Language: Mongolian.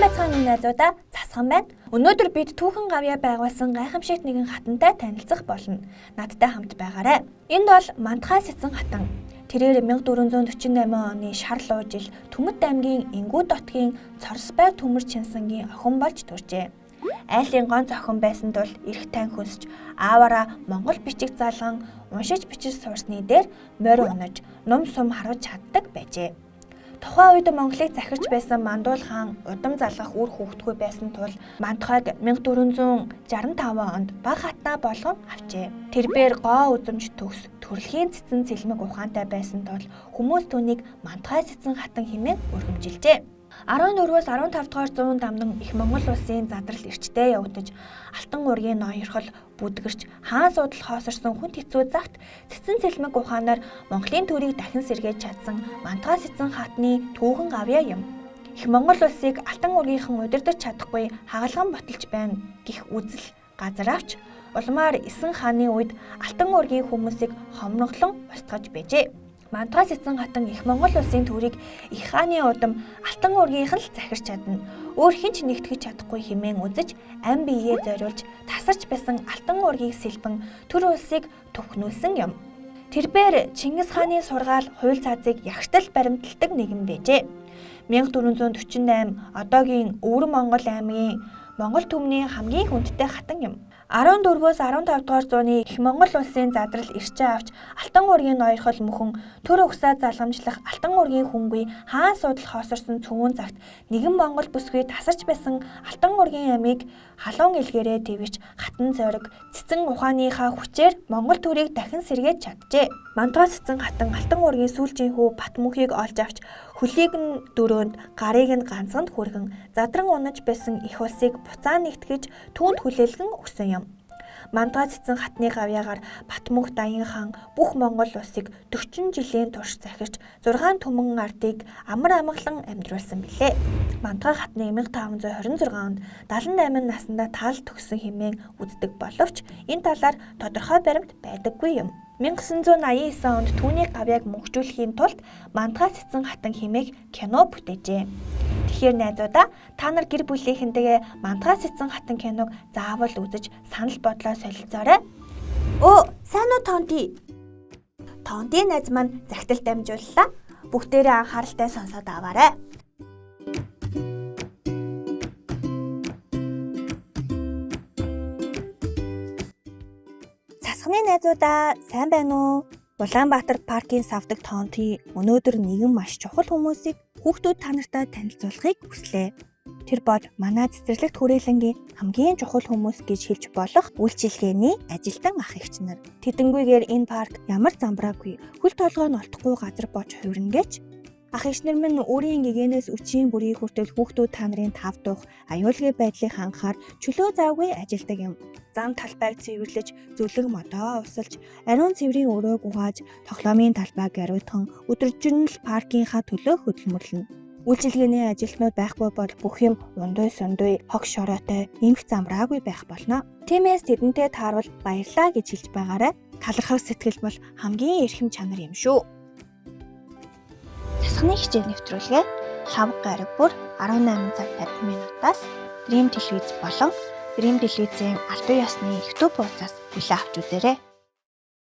байцгаана найзуудаа, Цасхан байна. Өнөөдөр бид түүхэн гавьяа байгуулсан гайхамшигт нэгэн хатантай танилцах болно. Надтай хамт байгаарай. Энд бол Мантхай Сэцэн хатан. Тэрээр 1448 оны шар луу жил Төмөт аймгийн Ингүүд хотгийн Цорсбай төмөр Чинсангийн охин болж төржээ. Айлын гонц охин байсан тул эрх тань хүсч ааваараа Монгол бичиг заалган уншиж бичиж суурсны дээр морь унаж, ном сум харуулж чаддаг байжээ. Тухайн үед Монголыг захирч байсан Мандуул хаан удам залгах үр хүүхдгүй байсан тул Мантхайг 1465 онд баг хатнаа болгон авчээ. Тэрбээр гоо үзэмж төгс төрөлхийн цэцэн цэлмэг ухаантай байсан тул хүмүүс түүнийг Мантхай Сэцэн хатан хэмээн өргөмжилжээ. 14-өөс 15 дугаар зуун дамнан их Монгол улсын задрал эрчтэй явагдаж Алтан ургийн ноёрхол бүдгэрч хаан суудал хоосорсон хүн хэцүү цагт цэцэн цэлмэг ухаанаар Монголын төрийг дахин сэргээж чадсан Мантхай Сэцэн хатны түүхэн гавьяа юм. Их Монгол улсыг Алтан ургийнхан удирдах чадахгүй хагалган ботолж байна гэх үзэл газар авч улмаар Эсэн хааны үед Алтан ургийн хүмүүсийг хомроглон устгаж байжээ. Мантхай Сэцэн хатан их Монгол улсын төрийг их хааны удам Алтан ургийнхан л захирч чадна. Өөр хинч нэгтгэж чадахгүй хэмээн үзэж ам биеэ зориулж тасарч байсан Алтан ургийг сэлбэн төр улсыг төвхнүүлсэн юм. Тэрбээр Чингис хааны сургаал хууль цаазыг ягштал баримталдаг нэгэн байжээ. 1448 одоогийн Өвөр Монгол аймгийн Монгол түмний хамгийн хүндтэй хатан юм. 14-өөс 15 дугаар зууны их Монгол улсын задрал эрчээ авч Алтан ургийн ноёрхол мөхөн төр угсаа залгамжлах Алтан ургийн хүнгүй хаан суудал хоосорсон цөмөн цагт нэгэн Монгол бүсгүй тасарч байсан Алтан ургийн амийг халуун илгээрээ твэж хатан зориг цэцэн ухааныхаа хүчээр Монгол төрийг дахин сэргээж чаджээ. Мантхай Сэцэн хатан Алтан ургийн сүүлчийн хүү Батмөнхийг олж авч хөлийг нь дөрөөнд гарыг нь ганцганд хүргэн задран унаж байсан их улсыг буцаа нэгтгэж түүнд хүлээлгэн өгсөн юм. Мантхай Сэцэн хатны гавьяагаар Батмөнх Даян хаан бүх Монгол улсыг 40 жилийн турш захирч 6 түмэн ардыг амар амгалан амьдруулсан билээ. Мантхай хатны 1526 онд 78 наснда таал төгссөн хэмээн үздэг боловч энэ талаар тодорхой баримт байдаггүй юм. 1989 онд түүний гавьяаг мөнхжүүлэхийн тулд Мантхай Сэцэн хатан хэмээх кино бүтээжээ. Тэгэхээр найзуудаа та нар гэр бүлийнхэнтэйгээ Мантхай Сэцэн хатан киног заавал үзэж санал бодлоо солилцоорой. Сайн уу Тонти? Тонти найз маань захидалд дамжууллаа. Бүгдээрээ анхааралтай сонсоод аваарай. Цасхны найзуудаа сайн байна уу? Улаанбаатар паркын савдаг Тонти өнөөдөр нэгэн маш чухал хүмүүсийг хүүхдүүд та нартай танилцуулахыг хүслээ. Тэр бол манай цэцэрлэгт хүрээлэнгийн хамгийн чухал хүмүүс гэж хэлж болох үйлчилгээний ажилтан ах эгч нар. Тэдэнгүйгээр энэ парк ямар замбраагүй хөл толгой нь олдохгүй газар болж хувирна гэж ах эгч нар минь өөрийн гэгээнээс өчийн бүрийн хүртэл хүүхдүүд та нарын тав тух аюулгүй байдлыг хангахаар чөлөө завгүй ажилдаг юм. Зам талбайг цэвэрлэж, зүлэг модоо усалж, ариун цэврийн өрөөг угааж, тоглоомын талбайг ариутган өдөржин л паркийнхаа төлөө хөдөлмөрлөнө. Үйлчилгээний ажилтнууд байхгүй бол бүх юм ундуй сундуй, хог шороотой, эмх замраагүй байх болно. Тиймээс тэдэнтэй таарвал баярлаа гэж хэлж байгаарай. Талархах сэтгэл бол хамгийн эрхэм чанар юм шүү. Засхны хичээл нэвтрүүлгээ лав гараг бүр 18 цаг 50 минутаас Dream телевиз болон Dream телевизийн албан ёсны YouTube хуудасаас хүлээн авч үзээрэй.